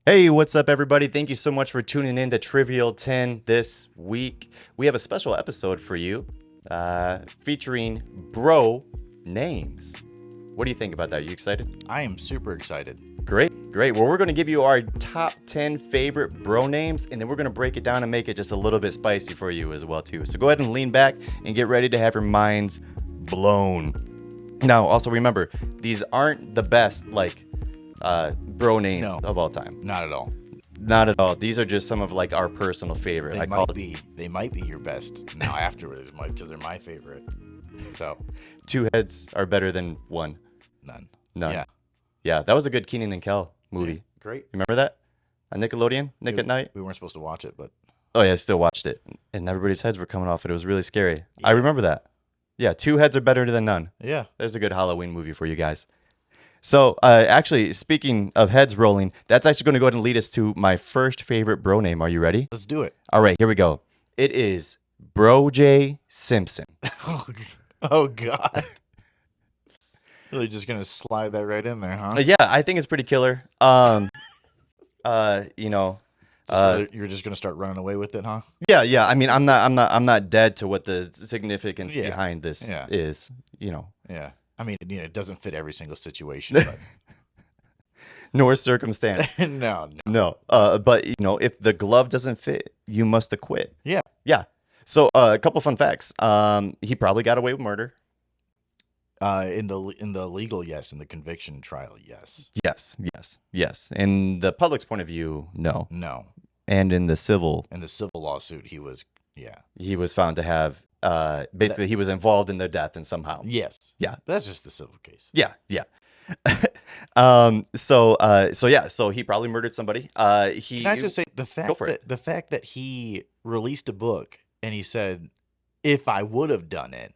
Hey, what's up, everybody? Thank you so much for tuning in to Trivial 10 this week. We have a special episode for you featuring bro names. What do you think about that? Are you excited? I am super excited. Great, great. Well, we're going to give you our top 10 favorite bro names, and then we're going to break it down and make it just a little bit spicy for you as well, too. So go ahead and lean back and get ready to have your minds blown. Now, also remember, these aren't the best, bro names of all time. Not at all. Not at all. These are just some of like our personal favorite. They might be your best now afterwards, because they're my favorite. So two heads are better than one. None. Yeah, that was a good Keenan and Kel movie. Yeah, great. Remember that on Nickelodeon, Nick at Night? We weren't supposed to watch it, but oh yeah, I still watched it, and everybody's heads were coming off it. It was really scary. Yeah. I remember that. Yeah, two heads are better than none. Yeah, there's a good Halloween movie for you guys. So, actually, speaking of heads rolling, that's actually going to go ahead and lead us to my first favorite bro name. Are you ready? Let's do it. All right, here we go. It is Brochacho Simpson. Oh, God. Really just going to slide that right in there, huh? Yeah, I think it's pretty killer. You're just going to start running away with it, huh? Yeah. I mean, I'm not dead to what the significance behind this is, Yeah. I mean, it doesn't fit every single situation, but nor circumstance. No. But if the glove doesn't fit, you must acquit. Yeah. So, a couple fun facts. He probably got away with murder. In the legal, yes. In the conviction trial, yes. Yes. In the public's point of view, no. And in the civil lawsuit, he was found to have basically he was involved in their death and somehow. Yes. Yeah. But that's just the civil case. Yeah. So he probably murdered somebody. Can I just say the fact that he released a book and he said, if I would have done it,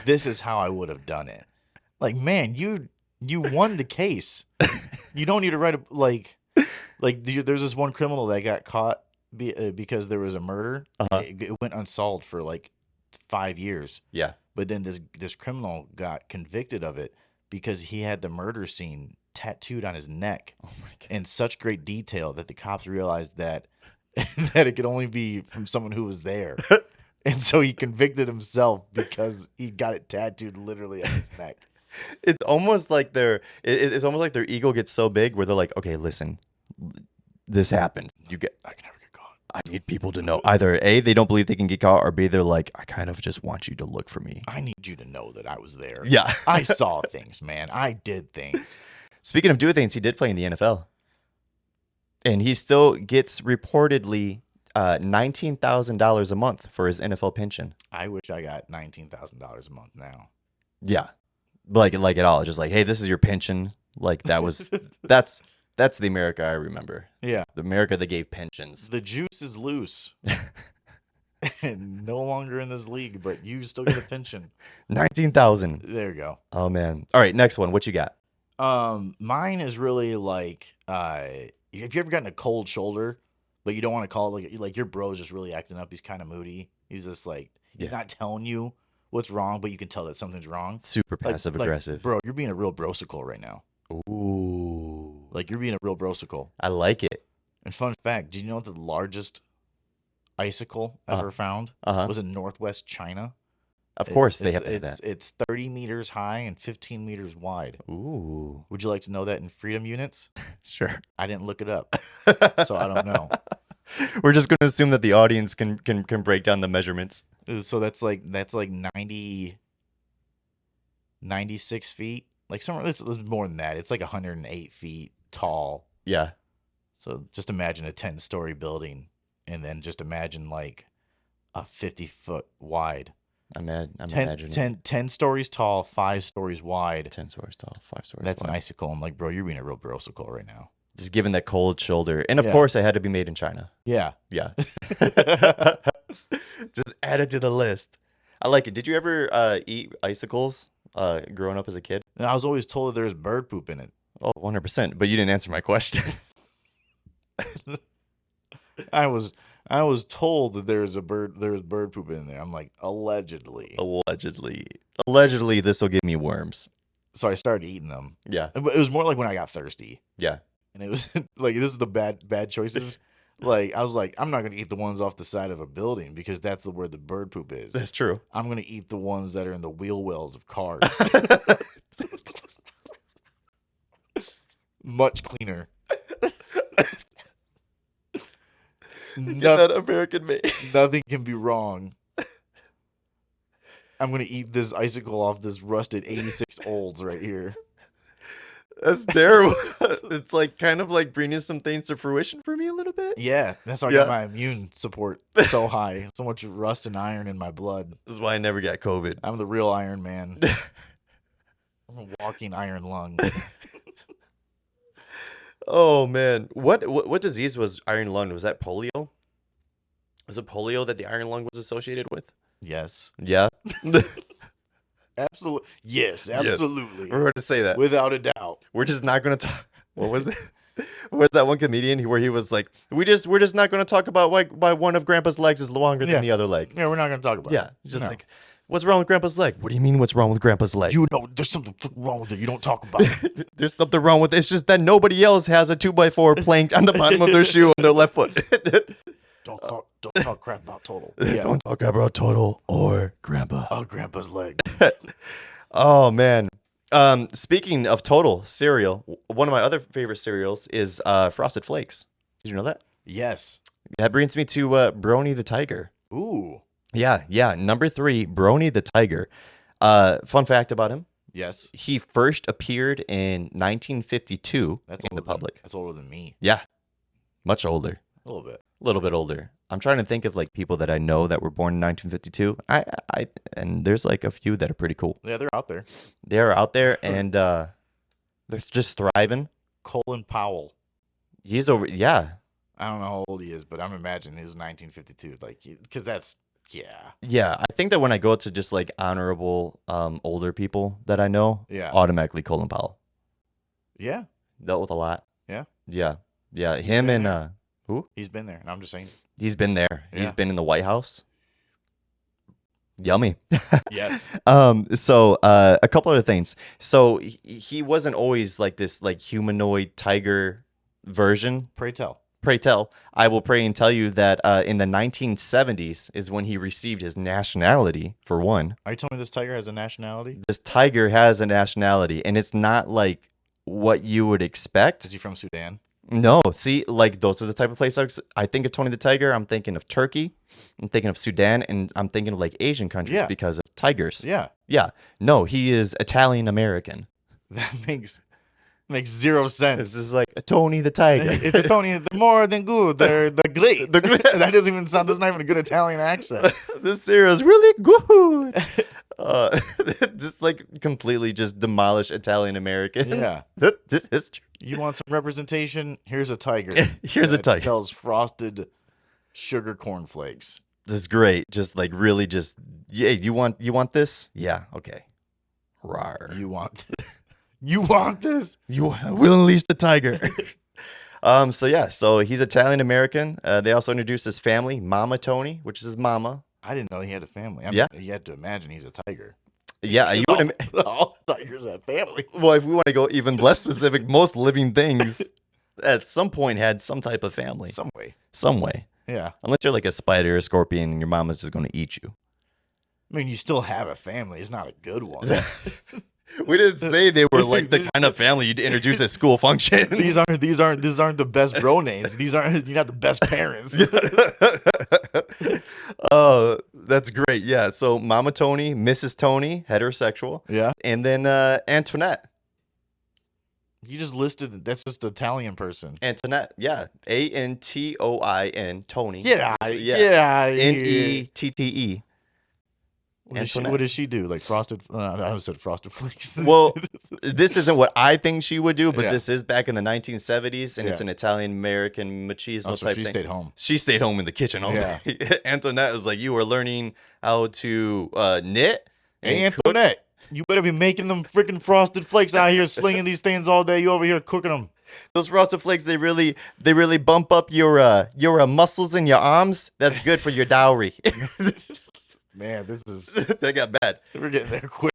this is how I would have done it. Like, man, you won the case. You don't need to write there's this one criminal that got caught because there was a murder. It went unsolved for 5 years. Yeah. But then this criminal got convicted of it because he had the murder scene tattooed on his neck in such great detail that the cops realized that it could only be from someone who was there. And so he convicted himself because he got it tattooed literally on his neck. It's almost like their ego gets so big where they're like, okay, listen, this happened. I can never get caught. I need people to know. Either A, they don't believe they can get caught, or B, they're like, I kind of just want you to look for me. I need you to know that I was there. Yeah. I saw things, man. I did things. Speaking of doing things, he did play in the NFL. And he still gets reportedly $19,000 a month for his NFL pension. I wish I got $19,000 a month now. Yeah. Like at all. Just like, hey, this is your pension. Like that's the America I remember. Yeah. The America that gave pensions. The juice is loose. And no longer in this league, but you still get a pension. 19,000. There you go. Oh man. All right, next one. What you got? Mine is really if you ever gotten a cold shoulder, but you don't want to call it like your bro's just really acting up. He's kind of moody. He's just he's not telling you what's wrong, but you can tell that something's wrong. Super passive aggressive. Bro, you're being a real brosicle right now. Ooh. You're being a real brosicle. I like it. And fun fact, did you know the largest icicle ever found was in northwest China? Of course they have that. It's 30 meters high and 15 meters wide. Ooh. Would you like to know that in freedom units? Sure. I didn't look it up, so I don't know. We're just going to assume that the audience can break down the measurements. So that's 96 feet. Somewhere it's more than that. It's 108 feet tall. Yeah. So just imagine a 10-story building, and then just imagine a 50-foot wide. I'm imagining 10 stories tall, 5 stories wide. 10 stories tall, 5 stories That's wide. an icicle. I'm bro, you're being a real brosicle right now. Just given that cold shoulder. And of course, it had to be made in China. Yeah. Just add it to the list. I like it. Did you ever eat icicles growing up as a kid? And I was always told that there's bird poop in it. Oh, 100%. But you didn't answer my question. I was told that there's bird poop in there. I'm like, allegedly. Allegedly, this will give me worms. So I started eating them. Yeah. It was more like when I got thirsty. Yeah. And it was like, this is the bad choices. Like, I was like, I'm not going to eat the ones off the side of a building because that's where the bird poop is. That's true. I'm going to eat the ones that are in the wheel wells of cars. Much cleaner. Get that American made. Nothing can be wrong. I'm going to eat this icicle off this rusted 86 olds right here. That's terrible. It's like kind of like bringing some things to fruition for me a little bit. Yeah, that's how I got my immune support so high. So much rust and iron in my blood. This is why I never got COVID. I'm the real Iron Man. I'm a walking iron lung. Oh man, what disease was iron lung? Was that polio? Was it polio that the iron lung was associated with? Yes. Yeah. Absolutely. Yes, absolutely. We're going to say that. Without a doubt. We're just not going to talk. What was it? What was that one comedian where he was like, we're just not going to talk about why one of Grandpa's legs is longer than the other leg. Yeah, we're not going to talk about it. Yeah, just like, what's wrong with Grandpa's leg? What do you mean what's wrong with Grandpa's leg? You know, there's something wrong with it. You don't talk about it. There's something wrong with it. It's just that nobody else has a 2x4 planked on the bottom of their shoe on their left foot. Don't talk crap about Total. Yeah. Don't talk about Total or Grandpa. Oh, Grandpa's leg. Oh, man. Speaking of Total cereal, one of my other favorite cereals is Frosted Flakes. Did you know that? Yes. That brings me to Brony the Tiger. Ooh. Yeah. Number 3, Brony the Tiger. Fun fact about him. Yes. He first appeared in 1952 in the public. That's older than me. Yeah. Much older. A little bit. A little bit older. I'm trying to think of like people that I know that were born in 1952. And there's like a few that are pretty cool. Yeah, they're out there. They're out there and they're just thriving. Colin Powell. He's over. Yeah. I don't know how old he is, but I'm imagining he was 1952. Like, because that's, yeah. Yeah. I think that when I go to just like honorable older people that I know, automatically Colin Powell. Yeah. Dealt with a lot. Yeah. Yeah. Yeah. Him and who? He's been there. And I'm just saying. He's been there. Yeah. He's been in the White House. Yummy. Yes. So a couple other things. So he wasn't always like this like humanoid tiger version. Pray tell. I will pray and tell you that in the 1970s is when he received his nationality, for one. Are you telling me this tiger has a nationality? This tiger has a nationality, and it's not like what you would expect. Is he from Sudan? No, see, like those are the type of places I think of Tony the Tiger. I'm thinking of Turkey, I'm thinking of Sudan, and I'm thinking of like Asian countries because of tigers. Yeah. No, he is Italian American. That makes zero sense. This is like a Tony the Tiger. It's a Tony. They're more than good. They're great. That doesn't even sound. That's not even a good Italian accent. This cereal is really good. Just like completely just demolish Italian American. Yeah. This is true. You want some representation? Here's a tiger. Here's a tiger. Sells frosted sugar cornflakes. This is great. Just like really just, yeah, you want this? Yeah, okay. Rawr. You want this? You want this? We'll unleash the tiger. So he's Italian American. They also introduced his family, Mama Tony, which is his mama. I didn't know he had a family. You had to imagine he's a tiger. Yeah, you would. All tigers have family. Well, if we want to go even less specific, most living things at some point had some type of family. Some way. Yeah. Unless you're like a spider or a scorpion and your mama's just going to eat you. I mean, you still have a family. It's not a good one. We didn't say they were like the kind of family you'd introduce at school function. These aren't the best bro names. You're not the best parents. Oh, that's great. Yeah. So Mama Tony, Mrs. Tony, heterosexual. Yeah. And then Antoinette. You just listed. That's just an Italian person. Antoinette. Yeah. Antoin. Tony. Get out of here. Nette. What does she do? Like frosted? I said frosted flakes. Well, this isn't what I think she would do, but this is back in the 1970s, and it's an Italian American machismo type thing. She stayed home. She stayed home in the kitchen all day. Antoinette was like, you were learning how to knit. Hey, Antoinette, you better be making them freaking frosted flakes out here, slinging these things all day. You over here cooking them. Those frosted flakes, they really bump up your muscles in your arms. That's good for your dowry. Man, this is... That got bad. We're getting there quick.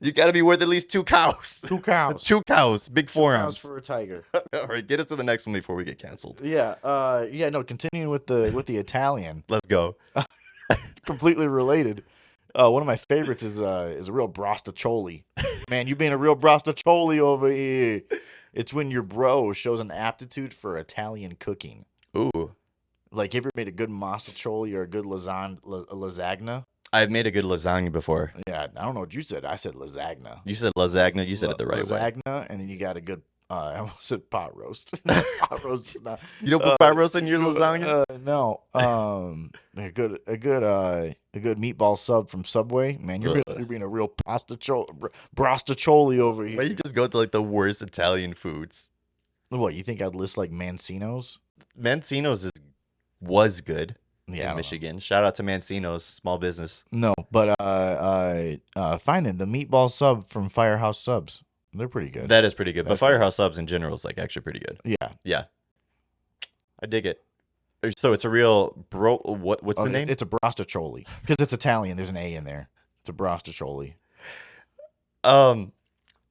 You got to be worth at least 2 cows. 2 cows. 2 cows. Big 2 forearms. cows for a tiger. All right, get us to the next one before we get canceled. Yeah. No. Continuing with the Italian. Let's go. Completely related. One of my favorites is a real Brosacholi. Man, you being a real Brosacholi over here. It's when your bro shows an aptitude for Italian cooking. Ooh. Like, you ever made a good mastacholi or a good lasagna? I've made a good lasagna before. Yeah, I don't know what you said. I said lasagna. You said lasagna. You said it the right way. Lasagna, and then you got a good. I almost said pot roast. Pot roast is not. You don't put pot roast in your lasagna? No. A good meatball sub from Subway. Man, you're being a real brostacholi over here. Why you just go to like the worst Italian foods? What, you think I'd list like Mancino's? Mancino's was good. Yeah, in Michigan. Shout out to Mancino's, small business. No, but finding the meatball sub from Firehouse Subs. They're pretty good. That is pretty good. But Firehouse Subs in general is like actually pretty good. Yeah. Yeah. I dig it. So it's a real what's the name? It's a brostacholi. Because it's Italian, there's an A in there. It's a brostacholi.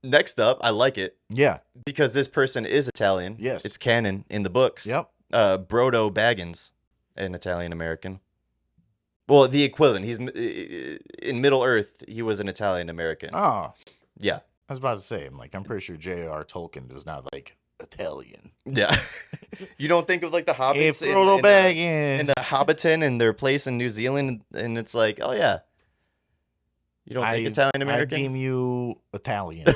Next up, I like it. Yeah. Because this person is Italian. Yes. It's canon in the books. Yep. Brodo Baggins, an Italian American. Well, the equivalent. He's in Middle Earth. He was an Italian American. Oh. Yeah. I was about to say, I'm pretty sure J.R. Tolkien was not like Italian. Yeah. You don't think of like the hobbits Frodo Baggins and the Hobbiton and their place in New Zealand, and it's like, oh yeah. You don't think Italian American? I deem you Italian.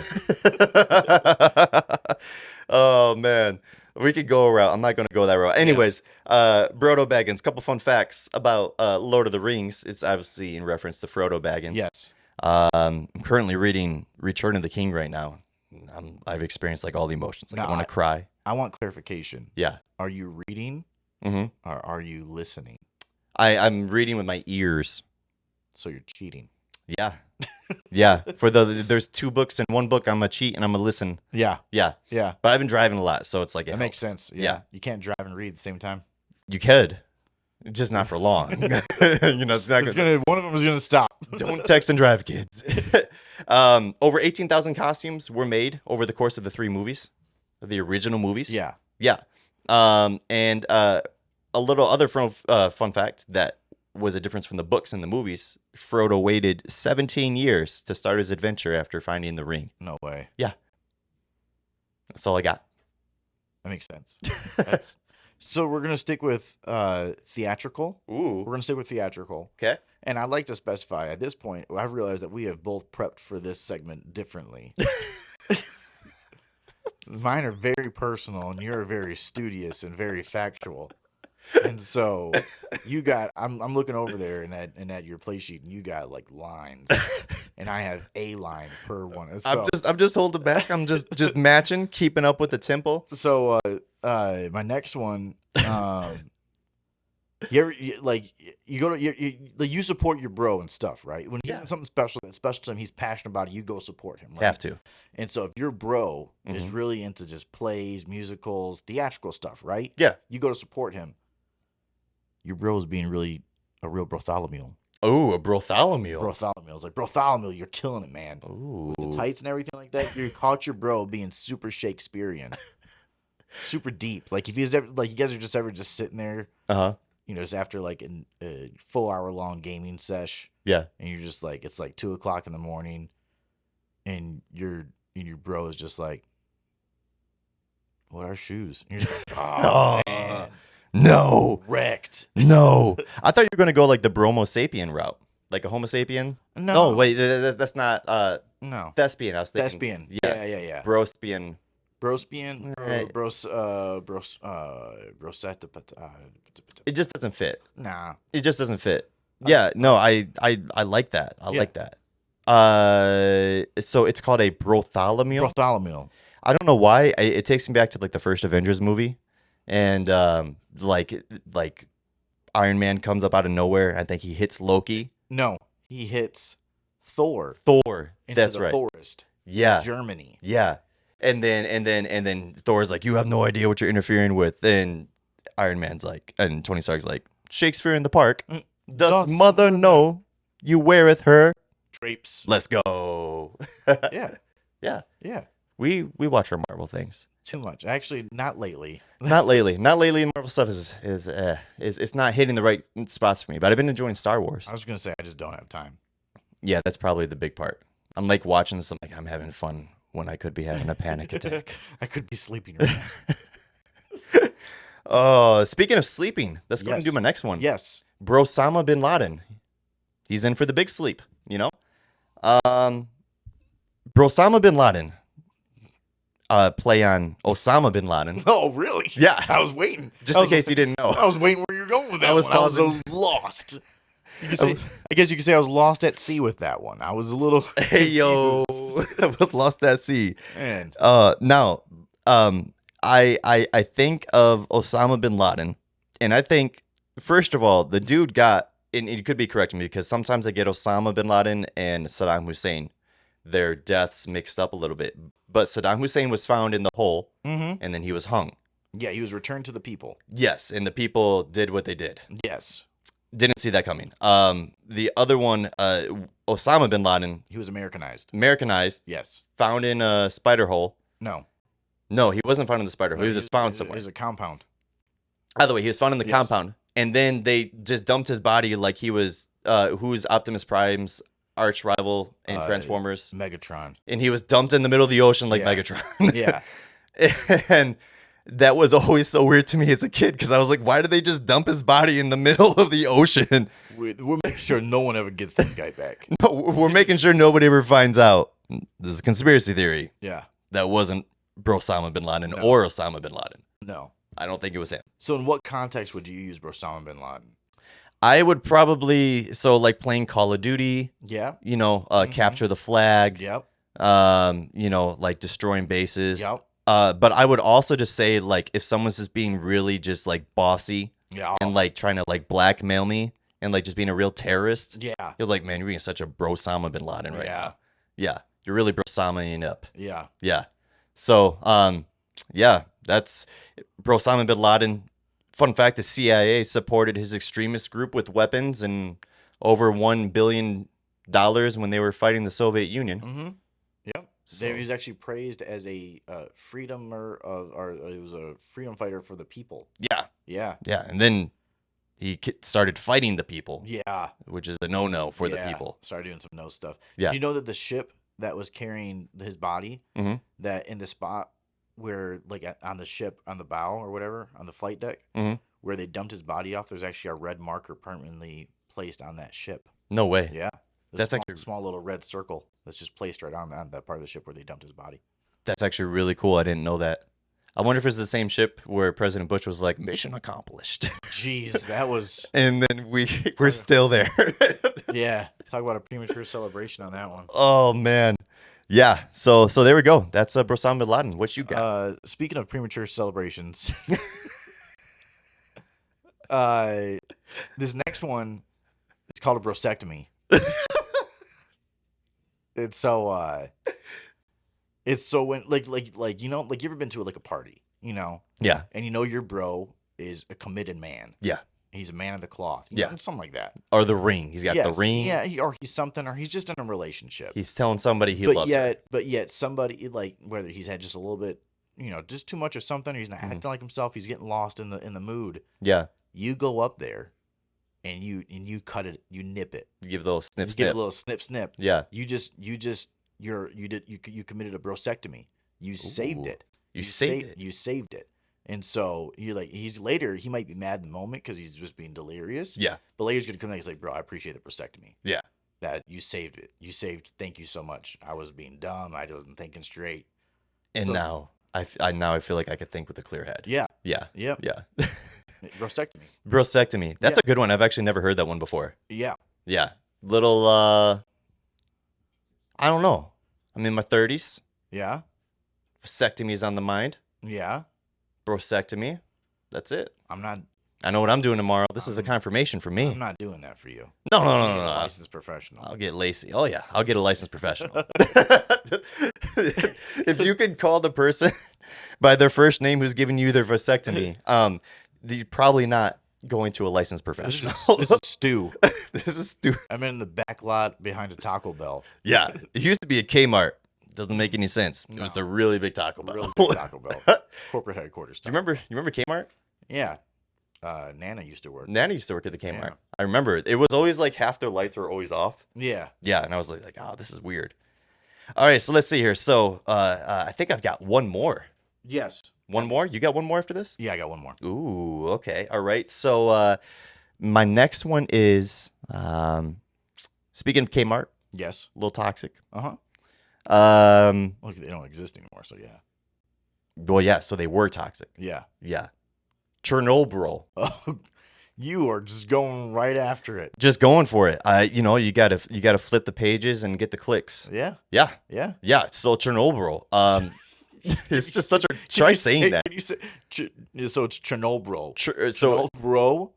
Oh man. We could go around. I'm not going to go that route. Anyways, Brodo Baggins. Couple fun facts about Lord of the Rings. It's obviously in reference to Frodo Baggins. Yes. I'm currently reading Return of the King right now. I've experienced like all the emotions. Like I want to cry. I want clarification. Yeah. Are you reading or are you listening? I'm reading with my ears. So you're cheating. Yeah. Yeah. There's 2 books in one book. I'm going to cheat and I'm going to listen. Yeah. Yeah. Yeah. But I've been driving a lot, so it's like that makes sense. Yeah. You can't drive and read at the same time. You could. Just not for long. It's not one of them is gonna stop. Don't text and drive, kids. Over 18,000 costumes were made over the course of the 3 movies, the original movies. Yeah. Yeah. And a little other fun fact that was a difference from the books and the movies. Frodo waited 17 years to start his adventure after finding the ring. No way. Yeah. That's all I got. That makes sense. So we're going to stick with theatrical. Ooh. We're going to stick with theatrical. Okay. And I'd like to specify at this point, I've realized that we have both prepped for this segment differently. Mine are very personal, and you're very studious and very factual. And so you got, I'm looking over there and at your play sheet, and you got like lines, and I have a line per one. So, I'm just holding back. I'm just matching, keeping up with the tempo. So my next one, you support your bro and stuff, right? When he's in something special to him, he's passionate about it, you go support him. Right? Have to. And so if your bro is really into just plays, musicals, theatrical stuff, right? Yeah. You go to support him. Your bro is being a real Bartholomew. Oh, a Bartholomew. Bartholomew. It's like, Bartholomew, you're killing it, man. Ooh. With the tights and everything like that, you caught your bro being super Shakespearean. Super deep. Like if he's ever, like you guys are just sitting there, just after like a full hour long gaming sesh. Yeah. And you're just like, it's like 2:00 in the morning, and your bro is just like, what are shoes? And you're just like, oh man. No. Wrecked. No. I thought you were going to go like the Bromo sapien route. Like a Homo sapien? No. Oh, wait. That's not. No. Thespian. I was thinking. Thespian. Yeah. Brospian. Brospian. Brosetta. It just doesn't fit. Nah. It just doesn't fit. Yeah. No, I like that. I like that. So it's called a Bartholomew. Bartholomew. I don't know why. It takes me back to like the first Avengers movie. And like Iron Man comes up out of nowhere. I think he hits Loki. No, he hits Thor. That's right. Forest. Yeah. Germany. Yeah. And then Thor's like, you have no idea what you're interfering with. Then Iron Man's like, and Tony Stark's like, Shakespeare in the park. Does mother know you weareth her Grapes. Let's go. Yeah. Yeah. Yeah. We watch our Marvel things. Too much. Actually, not lately. Not lately. Not lately. Marvel stuff is it's not hitting the right spots for me. But I've been enjoying Star Wars. I was gonna say I just don't have time. Yeah, that's probably the big part. I'm like watching this. I'm like, I'm having fun when I could be having a panic attack. I could be sleeping right now. Oh, speaking of sleeping, let's go and Yes. do my next one. Yes. Brosama bin Laden. He's in for the big sleep, you know? Brosama bin Laden. Play on Osama bin Laden. Oh, really? Yeah. I was waiting. Just in case you didn't know. I was waiting where you're going with that. I was one. I was pausing. lost. I guess you could say I was lost at sea with that one. I was a little. Hey yo, confused. I was lost at sea. Man. Now, I think of Osama bin Laden, and I think first of all, the dude got, and you could be correcting me because sometimes I get Osama bin Laden and Saddam Hussein, their deaths mixed up a little bit. But Saddam Hussein was found in the hole, and then he was hung. Yeah, he was returned to the people. Yes, and the people did what they did. Yes. Didn't see that coming. The other one, Osama bin Laden, He was Americanized. Yes, found in a spider hole. No, he wasn't found in the spider hole. He was just found somewhere. It was a compound. Either way, he was found in the compound, and then they just dumped his body like he was who's Optimus Prime's arch rival in Transformers, Megatron, and he was dumped in the middle of the ocean like Megatron. Yeah. And that was always so weird to me as a kid because I was like, why did they just dump his body in the middle of the ocean? We're making sure no one ever gets this guy back. No, we're making sure nobody ever finds out. This is a conspiracy theory. Yeah. That wasn't Brosama bin Laden or Osama bin Laden. No. I don't think it was him. So in what context would you use Brosama bin Laden? I would probably, like playing Call of Duty. Yeah. You know, capture the flag. Yep. You know, like destroying bases. Yep. But I would also just say, like, if someone's just being really just like bossy and like trying to like blackmail me and like just being a real terrorist. Yeah. You're like, man, you're being such a Brosama bin Laden right now. Yeah. You're really Brosamaing up. Yeah. Yeah. So, yeah, that's Brosama bin Laden. Fun fact, the CIA supported his extremist group with weapons and over $1 billion when they were fighting the Soviet Union. Mm-hmm. Yep. So he was actually praised as a or he was a freedom fighter for the people. Yeah. Yeah. Yeah. And then he started fighting the people. Yeah. Which is the no-no for the people. Started doing some no stuff. Yeah. Did you know that the ship that was carrying his body, that in the spot where, like, on the ship, on the bow or whatever, on the flight deck, where they dumped his body off, there's actually a red marker permanently placed on that ship. No way. Yeah. That's actually a small little red circle that's just placed right on that part of the ship where they dumped his body. That's actually really cool. I didn't know that. I wonder if it's the same ship where President Bush was like, mission accomplished. Jeez, that was... And then we're still there. Yeah. Talk about a premature celebration on that one. Oh, man. Yeah. So there we go. That's Brosama bin Laden. What you got? Speaking of premature celebrations, this next one is called a brosectomy. It's so when like you know, like you ever been to like a party, you know? Yeah. And you know your bro is a committed man. Yeah. He's a man of the cloth. You know, something like that. Or the ring. He's got the ring. Yeah, or he's something, or he's just in a relationship. He's telling somebody he loves her. But yet somebody, like, whether he's had just a little bit, you know, just too much of something, or he's not acting like himself, he's getting lost in the mood. Yeah. You go up there and you cut it, you nip it. You give a little snip, you snip. Get a little snip, snip. Yeah. You committed a brosectomy. You saved it. You saved it. You saved it. And so you're like, he might be mad in the moment because he's just being delirious. Yeah. But later he's gonna come back. He's like, bro, I appreciate the brosectomy. Yeah. That you saved it. Thank you so much. I was being dumb. I wasn't thinking straight. And so, now I feel like I could think with a clear head. Yeah. Yeah. Yep. Yeah. Brosectomy. Brosectomy. That's a good one. I've actually never heard that one before. Yeah. Yeah. Little I don't know. I'm in my 30s. Yeah. Vasectomy's on the mind. Yeah. Brosectomy. That's it. I know what I'm doing tomorrow. This is a confirmation for me. I'm not doing that for you. No. Licensed professional. I'll get Lacey. Oh yeah, I'll get a licensed professional. If you could call the person by their first name who's giving you their vasectomy, you're probably not going to a licensed professional. This is stew. This is stupid. I'm in the back lot behind a Taco Bell. Yeah, it used to be a Kmart. Doesn't make any sense. It was a really big Taco Bell. Really big Taco Bell. Corporate headquarters. Do you remember Kmart? Yeah. Nana used to work. Nana used to work at the Kmart. Yeah. I remember it was always like half their lights were always off. Yeah. Yeah, and I was like, oh, this is weird. All right, so let's see here. So I think I've got one more. Yes. One more? You got one more after this? Yeah, I got one more. Ooh, okay. All right. So my next one is speaking of Kmart, Yes. a little toxic. Uh-huh. Well, Well, they don't exist anymore, so yeah. yeah, so they were toxic. Yeah. Yeah. Chernobyl. Oh, you are just going right after it. Just going for it. You gotta flip the pages and get the clicks. Yeah. Yeah. Yeah. Yeah. So Chernobyl. It's just such a try saying that. Can you say so it's Chernobyl. So Chernobyl?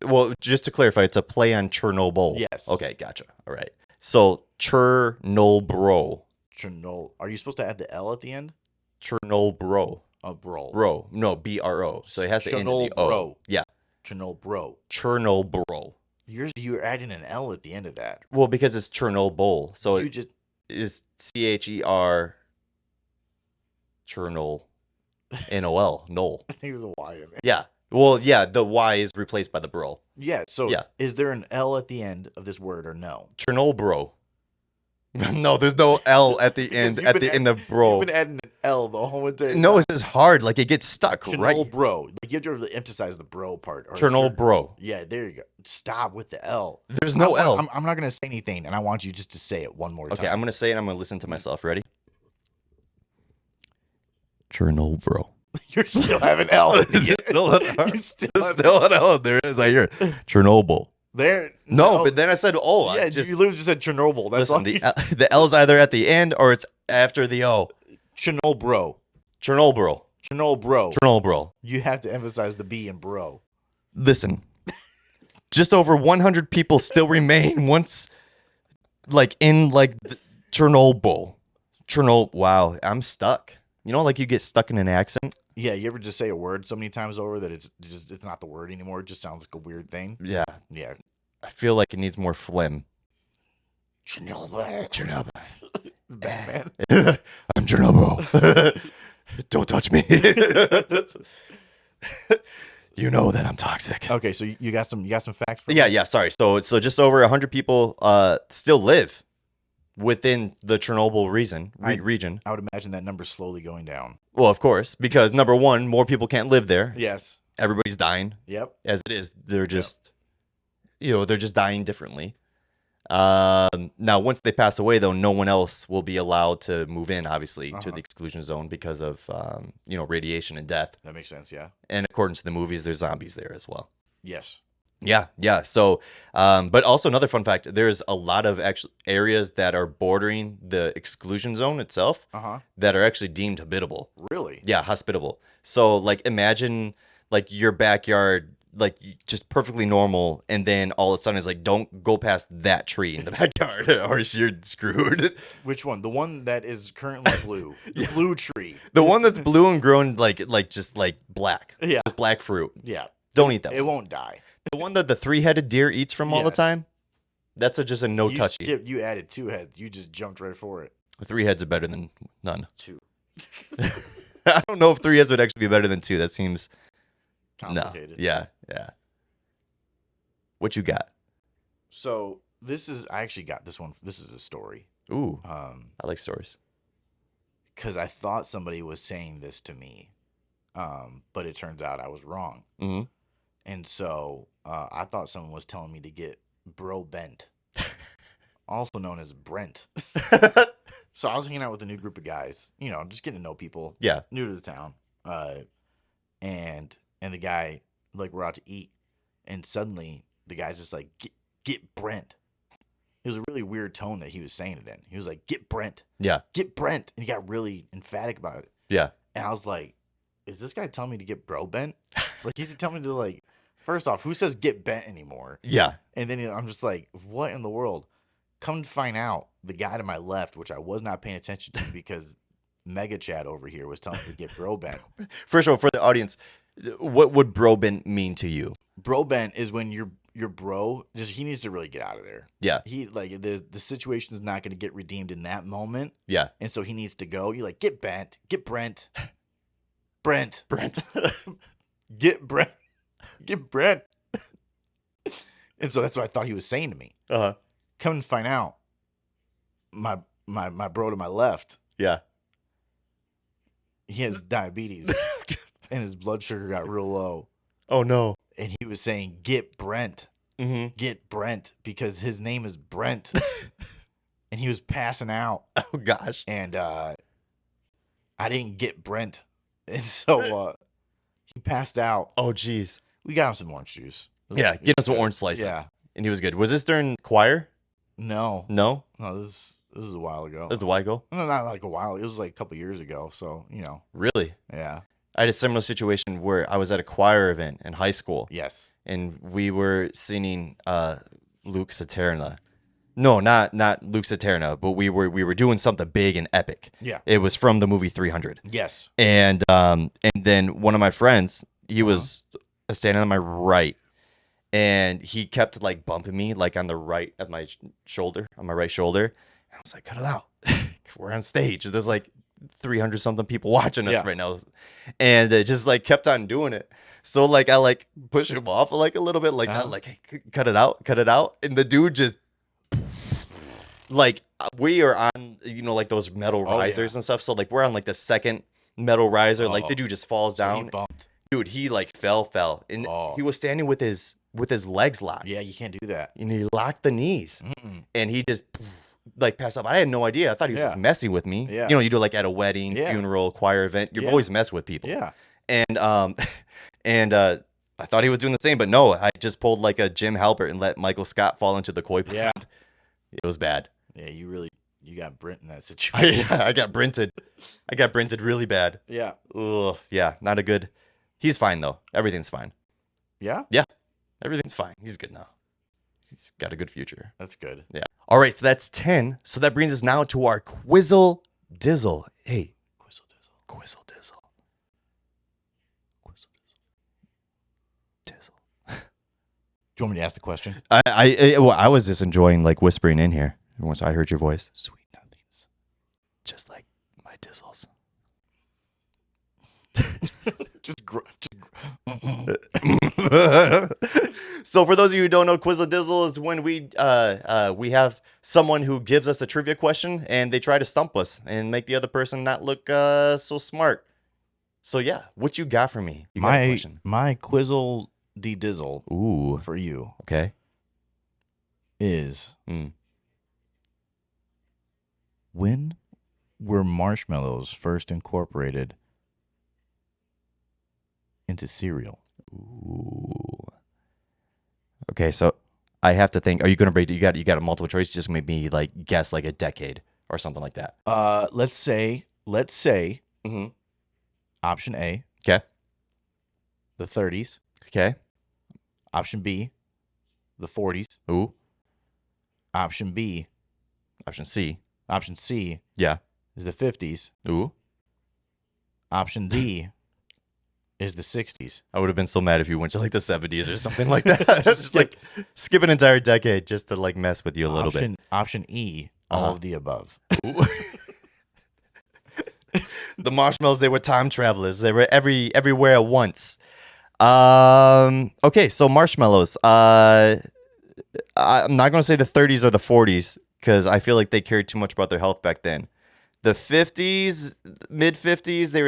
well, just to clarify, it's a play on Chernobyl. Yes. Okay, gotcha. All right. So Chernobyl. Chernobyl. Are you supposed to add the L at the end? Chernobyl. Bro. Bro. No, BRO. So it has to end in the O. Chernobyl. Yeah. Chernobyl. Chernobyl. You're adding an L at the end of that. Well, because it's Chernobyl. So You it just is CHER Chernol. NOL. Nol. I think there's a Y in there. Yeah. Well, yeah, the Y is replaced by the bro. Yeah, so Yeah. is there an L at the end of this word or no? Chernobyl. No, there's no L at the end. You've At been the end of bro. You've been adding an L the whole entire No, time. it's just hard. Like it gets stuck right. Chernobyl. Like you have to really emphasize the bro part. Or Chernobyl. Yeah, there you go. Stop with the L. There's no L. I'm not gonna say anything, and I want you just to say it one more time. Okay, I'm gonna say it. I'm gonna listen to myself. Ready? Chernobyl. You're still having L. At the end. You Still an L. There it is. I hear it. Chernobyl. There. No, but then I said oh. Yeah, I just you literally just said Chernobyl. That's listen. all. The L's either at the end or it's after the O. Chernobyl. Chernobyl. Chernobyl. Chernobyl. You have to emphasize the B in bro. Listen, just over 100 people still remain once, like in like Chernobyl. Chernobyl. Wow, I'm stuck. You know, like you get stuck in an accent. Yeah, you ever just say a word so many times over that it's not the word anymore? It just sounds like a weird thing. Yeah, Yeah. I feel like it needs more phlegm. Chernobyl. Chernobyl. Batman. I'm Chernobyl. Don't touch me. You know that I'm toxic. Okay, so you got some facts for me? Yeah. Sorry. So just over 100 people still live within the Chernobyl region. I would imagine that number's slowly going down. Well, of course, because number one, more people can't live there. Yes. Everybody's dying. Yep. As it is, they're just, they're just dying differently. Now, once they pass away, though, no one else will be allowed to move in, obviously, to the exclusion zone because of, radiation and death. That makes sense, yeah. And according to the movies, there's zombies there as well. Yes. Yeah. So, but also another fun fact, there's a lot of actual areas that are bordering the exclusion zone itself that are actually deemed habitable. Really? Yeah, hospitable. So, like, imagine, like, your backyard, like, just perfectly normal, and then all of a sudden it's like, don't go past that tree in the backyard, or you're screwed. Which one? The one that is currently blue. The blue tree. The one that's blue and grown, like just, like, black. Yeah. Just black fruit. Yeah. Don't eat that It one. won't die. The one that the 3-headed deer eats from all the Yes. time, that's just a no touchy. You added 2 heads. You just jumped right for it. 3 heads are better than none. 2. I don't know if 3 heads would actually be better than 2. That seems Complicated. No. Yeah. What you got? So I actually got this one. This is a story. Ooh, I like stories. Because I thought somebody was saying this to me, but it turns out I was wrong. Mm-hmm. And so I thought someone was telling me to get bro bent, also known as Brent. So I was hanging out with a new group of guys, just getting to know people. Yeah. New to the town. And the guy, like, we're out to eat, and suddenly the guy's just like, get Brent. It was a really weird tone that he was saying it in. He was like, get Brent. Yeah. Get Brent. And he got really emphatic about it. Yeah. And I was like, is this guy telling me to get bro bent? Like, he's telling me to, like, first off, who says get bent anymore? Yeah. And then I'm just like, what in the world? Come to find out, the guy to my left, which I was not paying attention to because Mega Chad over here was telling me to get bro bent. First of all, for the audience, what would bro bent mean to you? Bro bent is when your bro, he needs to really get out of there. Yeah. He like the situation is not going to get redeemed in that moment. Yeah. And so he needs to go. You're like, get Brent. Get Brent. Get Brent. Get Brent. And so that's what I thought he was saying to me. Uh-huh. Come and find out. My bro to my left. Yeah. He has diabetes. And his blood sugar got real low. Oh no. And he was saying, get Brent. Mm-hmm. Get Brent because his name is Brent. And he was passing out. Oh gosh. And I didn't get Brent. And so he passed out. Oh geez. We got him some orange juice. Yeah, get him some orange slices. Yeah. And he was good. Was this during choir? No. No? No, this is a while ago. This is a while ago? No, not like a while. It was like a couple years ago. So, Really? Yeah. I had a similar situation where I was at a choir event in high school. Yes. And we were singing Luke Saterna. No, not Luke Saterna, but we were doing something big and epic. Yeah. It was from the movie 300. Yes. And then one of my friends, he was standing on my right, and he kept like bumping me like on the right of my shoulder, on my right shoulder. I was like, cut it out. We're on stage. There's like 300 something people watching us right now. And it just like kept on doing it. So like I like push him off like a little bit like that, like, hey, cut it out. And the dude just like, we are on, like those metal risers and stuff. So like we're on like the second metal riser. Like the dude just falls down. He bumped. Dude, he like fell. And he was standing with his legs locked. Yeah, you can't do that. And he locked the knees. And he just like passed up. I had no idea. I thought he was just messing with me. Yeah. You do like at a wedding, funeral, choir event. You're always mess with people. Yeah. And I thought he was doing the same, but no, I just pulled like a Jim Halpert and let Michael Scott fall into the koi pond. Yeah. It was bad. Yeah, you got Brent in that situation. I got Brented. I got Brented really bad. Yeah. Ugh, yeah, not a good. He's fine though. Everything's fine. Yeah? Yeah. Everything's fine. He's good now. He's got a good future. That's good. Yeah. All right, so that's 10. So that brings us now to our Quizzle Dizzle. Hey. Quizzle Dizzle. Quizzle Dizzle. Quizzle Dizzle. Do you want me to ask the question? I was just enjoying like whispering in here once I heard your voice. Sweet nothings. Just like my dizzles. So for those of you who don't know, Quizzle Dizzle is when we have someone who gives us a trivia question and they try to stump us and make the other person not look so smart. So yeah, what you got for me? You got a question? My Quizzle Dizzle for you. Okay. Is when were marshmallows first incorporated into cereal? Ooh. Okay, so I have to think. Are you gonna break? You got a multiple choice? Just make me like guess like a decade or something like that. Let's say. Option A. Okay. The 30s. Okay. Option B. The 40s. Ooh. Option B. Option C. Option C. Yeah. Is the 50s. Ooh. Option D. Is the 60s. I would have been so mad if you went to like the 70s or something like that. Just like skip an entire decade just to like mess with you a little bit. Option E, all of the above. The marshmallows, they were time travelers. They were everywhere at once. Okay, so marshmallows. I'm not going to say the 30s or the 40s because I feel like they cared too much about their health back then. The 50s, mid 50s, they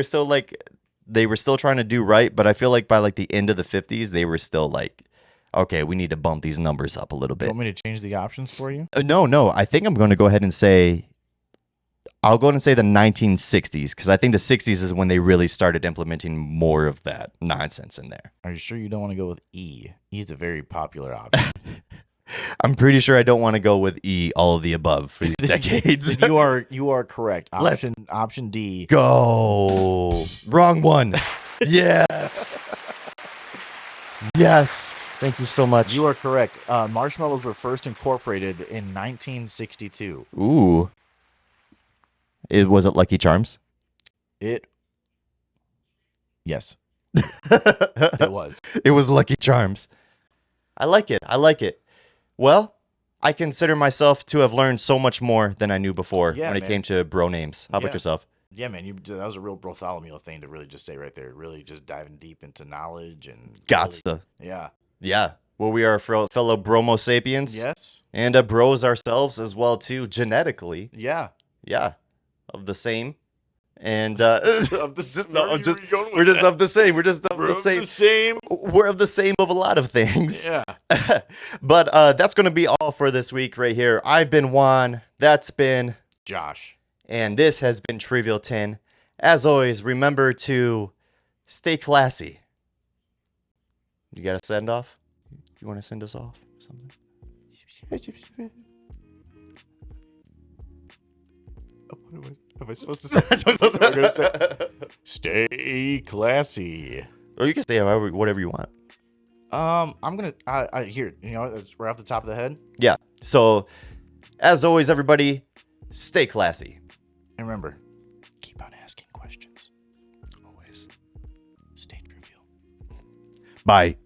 were still trying to do right, but I feel like by like the end of the 50s, they were still like, okay, we need to bump these numbers up a little bit. Do you want me to change the options for you? No. I think I'm going to go ahead and say, I'll go ahead and say the 1960s, because I think the 60s is when they really started implementing more of that nonsense in there. Are you sure you don't want to go with E? E is a very popular option. I'm pretty sure I don't want to go with E, all of the above for these decades. You are correct. Option D. Go. Wrong one. Yes. Yes. Thank you so much. You are correct. Marshmallows were first incorporated in 1962. Ooh. Was it Lucky Charms? Yes. It was. It was Lucky Charms. I like it. I like it. Well, I consider myself to have learned so much more than I knew before when it came to bro names. How about yourself? Yeah, man, that was a real Bartholomew thing to really just say right there. Really just diving deep into knowledge and Gotcha. Yeah. Yeah. Well, we are fellow Bromo sapiens. Yes. And bros ourselves as well, too, genetically. Yeah. Yeah. Of the same. And we're just of the same. We're just of the same. We're of the same of a lot of things. Yeah. But that's going to be all for this week right here. I've been Juan. That's been Josh. And this has been Trivial 10. As always, remember to stay classy. You got to send off? You want to send us off? Something? What am I supposed to say? I don't know what I'm going to say. Stay classy. Or you can stay whatever you want. I'm going to, here, it's right off the top of the head. Yeah. So, as always, everybody, stay classy. And remember, keep on asking questions. Always. Stay trivial. Bye.